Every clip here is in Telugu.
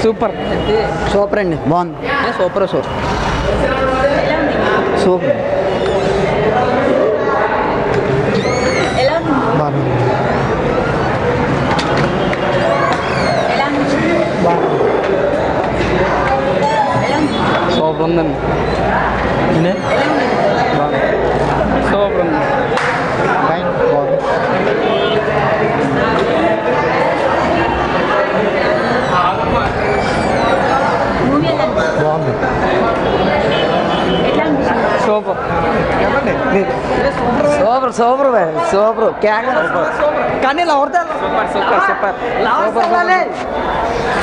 సూపర్ సూపర్ అండి, బాగుంది. సూపర్ సూపర్ సూపర్ సూపర్ ఉందండి. సూపర్ ఉంది. బాగుంది. సూపర్ సూపర్ సూపర్ సూపర్ కానీ super super super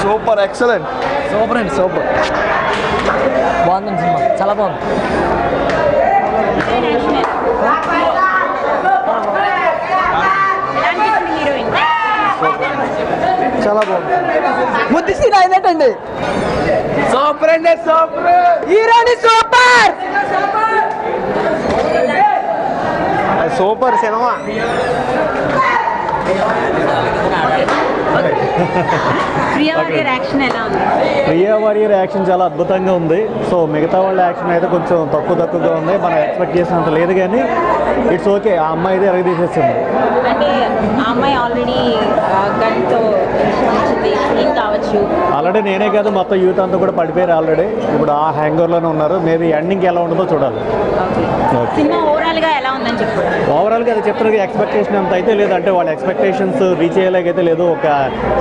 super excellent super అండి, సూపర్ బాగుందండి సినిమా, చాలా బాగుంది. చాలా బాగుంది. ముద్దు సీన్ అయినట్టండి. సూపర్ అండి. సూపర్ హీరోని super super cinema. Priya Warrier action చాలా అద్భుతంగా ఉంది. సో మిగతా వాళ్ళ యాక్షన్ అయితే కొంచెం తక్కువగా ఉంది, మనం ఎక్స్పెక్ట్ చేసినంత లేదు, కానీ ఇట్స్ ఓకే. ఆ అమ్మాయి అయితే ఎరగదీసేస్తుంది. అంటే ఆ అమ్మాయి ఆల్రెడీ గన్తో కావచ్చు. ఆల్రెడీ నేనే కాదు, మొత్తం యూత్ అంతా కూడా పడిపోయారు ఆల్రెడీ. ఇప్పుడు ఆ హ్యాంగర్లోనే ఉన్నారు. మేబీ ఎండింగ్ ఎలా ఉంటుందో చూడాలి. సినిమా ఓవరాల్ గా ఎలా ఉందని చెప్పారు? ఓవరాల్గా అది చెప్తున్నారు, ఎక్స్పెక్టేషన్ అంత అయితే లేదు. అంటే వాళ్ళ ఎక్స్పెక్టేషన్స్ రీచ్ అయ్యేలాగైతే లేదు. ఒక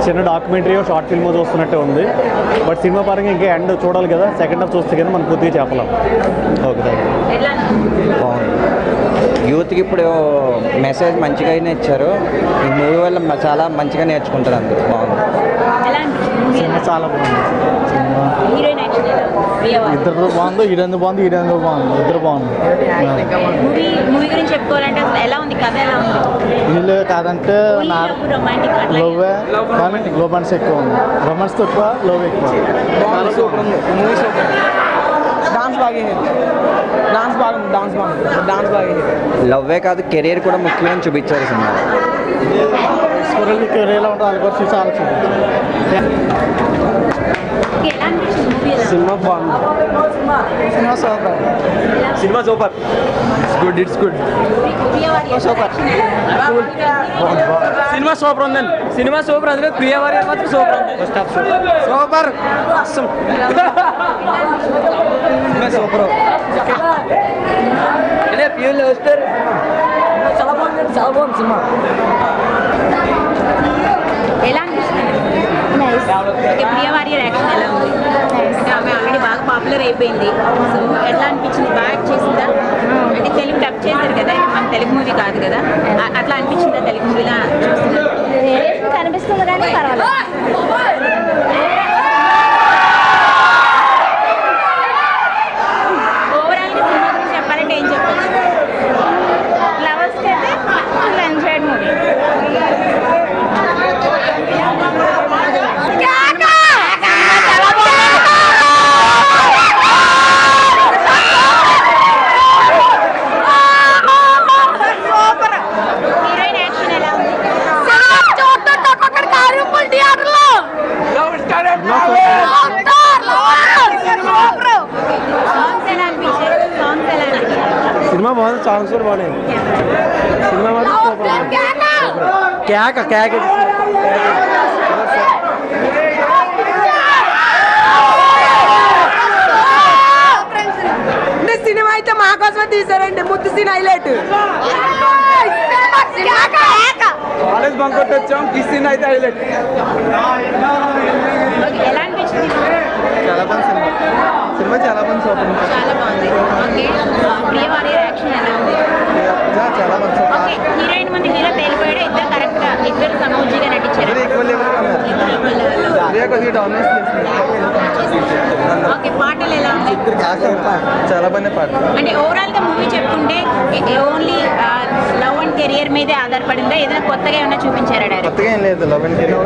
చిన్న డాక్యుమెంటరీ షార్ట్ ఫిల్మ్ చూస్తున్నట్టే ఉంది. బట్ సినిమా పరంగా ఇంకా ఎండ్ చూడాలి కదా, సెకండ్ హాఫ్ చూస్తే కానీ మనం పూర్తిగా చెప్పలేం. Okay, thank you. బాగుంది. యూత్కి ఇప్పుడు మెసేజ్ మంచిగానే ఇచ్చారు. ఈ మూవీ వల్ల చాలా మంచిగా నేర్చుకుంటారు. అందరూ బాగుంది. సినిమా చాలా బాగుంది. ఇద్దరు బాగుంది, హీరోయిన్ బాగుంది, హీరోయిన్ బాగుంది, ఇద్దరు బాగుంది. మూవీ గురించి చెప్పుకోవాలంటే అసలు ఎలా ఉంది, కథ ఎలా ఉంది? వీళ్ళు కాదంటే లోవే కానీ రొమాన్స్ ఎక్కువ ఉంది. రొమాన్స్ తక్కువ, లోవ్ ఎక్కువ. సూపర్ ఉంది. Movie super. డాన్స్ బాగా డాన్స్ బాగా లవ్వే కాదు, కెరీర్ కూడా ముఖ్యమని చూపించారు సినిమా. ఎలా ఉంటుంది వాళ్ళ గురించి చాలా చూపించారు. సినిమా బాగుంది. Cinema super. Cinema super. Good, it's good. Super. Cinema super ఉందండి. Cinema super. అందులో ప్రియా వారియర్ మాత్రం సూపర్ ఉంది. సూపర్ అసలు సూపర్. ప్యూర్లో వస్తారు. చాలా బాగుంది, చాలా బాగుంది సినిమా. ఎలా అనిపిస్తుంది? ప్రియా వారియర్ యాక్షన్ ఎలా ఉంది? ఆమె ఆల్రెడీ బాగా పాపులర్ అయిపోయింది. సో ఎట్లా అనిపించింది? బాగా యాక్ట్ చేసిందా? అంటే తెలుగు డబ్ చేశారు కదా, మన తెలుగు మూవీ కాదు కదా, అట్లా అనిపించిందా? తెలుగు మూవీలా చూస్తున్నారు కనిపిస్తుంది కానీ పర్వాలేదు. ఓవరాల్గా సినిమా గురించి చెప్పాలంటే ఏం చెప్పచ్చు? లవర్స్కి అయితే ఫుల్ ఎంజాయ్డ్ మూవీ. సినిమా బాగుంది, సాంగ్స్ కూడా బాగున్నాయి. సినిమా మాత్రం సూపర్. కేక సినిమా అయితే మా కోసమే తీసారండి. ముద్దు సీన్ హైలైట్. కాలేజ్ బంక్ కొట్టి వచ్చాం. ఈ సీన్ అయితే హైలైట్. ఎలా అనిపించింది? చాలా బాగుంది సినిమా. సినిమా చాలా బాగుంది, సూపర్. చాలా బాగుంది. ఓకే, ప్రియా వారియర్ యాక్షన్ ఎలా ఉంది? చాలా బాగుంది. ఓకే, హీరోయిన్ ముందు హీరో తేలిపోయాడు. ఇద్దరు కరెక్ట్ గా, ఇద్దరు సమూజిగా నటించారు. ఓకే, పాటలు ఎలా ఉన్నాయి? చాలా బాగుంది పాట. అంటే ఓవరాల్ గా మూవీ చెప్పుకుంటే ఓన్లీ లవ్ అండ్ కెరియర్ మీదే ఆధారపడిందా? ఏదైనా కొత్తగా ఏమైనా చూపించారా డైరెక్ట్? కొత్తగా ఏం లేదు. లవ్ అండ్ కెరీర్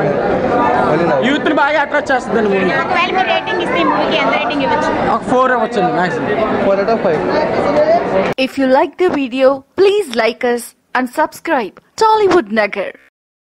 యూత్ బాగా అట్రాక్ట్ చేస్తుంది మూవీ. ఒకవేళ మీరు రేటింగ్ ఇస్తే ఈ మూవీకి ఎంత రేటింగ్ ఇవ్వచ్చు? 4 ఇవ్వచ్చండి maximum. 4/5. If you like the video, please like us and subscribe Tollywood Nagar.